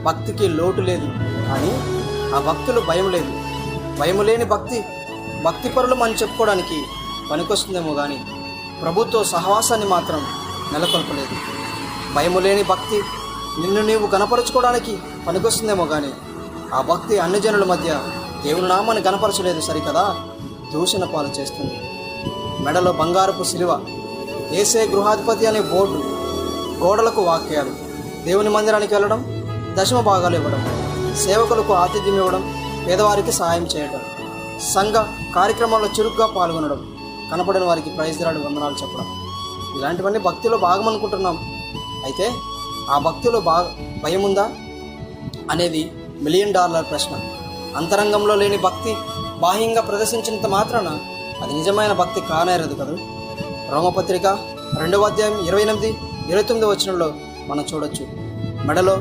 భక్తికి లోటు లేదు. కానీ ఆ భక్తులు భయం లేదు. భయం లేని భక్తిపరులు అని చెప్పుకోవడానికి పనికొస్తుందేమో కానీ ప్రభుత్వ సహవాసాన్ని మాత్రం నెలకొల్పలేదు. భయము లేని భక్తి నిన్ను నీవు గణపరచుకోవడానికి పనికొస్తుందేమో కానీ ఆ భక్తి అన్ని జనుల మధ్య దేవుని నామాన్ని గణపరచలేదు సరికదా, దూషణ పాలు చేస్తుంది. మెడలో బంగారపు శిలువ, ఏసే గృహాధిపతి అనే బోర్డు, గోడలకు వాక్యాలు, దేవుని మందిరానికి వెళ్ళడం, దశమ భాగాలు ఇవ్వడం, సేవకులకు ఆతిథ్యం ఇవ్వడం, పేదవారికి సహాయం చేయడం, సంఘ కార్యక్రమాల్లో చురుగ్గా పాల్గొనడం, కనపడిన వారికి ప్రైజ్రాడు వందనాలు చెప్పడం, ఇలాంటివన్నీ భక్తిలో భాగం అనుకుంటున్నాం. అయితే ఆ భక్తిలో భయం ఉందా అనేది $1 మిలియన్ ప్రశ్న. అంతరంగంలో లేని భక్తి బాహ్యంగా ప్రదర్శించినంత మాత్రాన అది నిజమైన భక్తి కానేరదు కదా. రోమపత్రిక 2వ అధ్యాయం 28-29 వచనంలో మనం చూడొచ్చు. మెడలో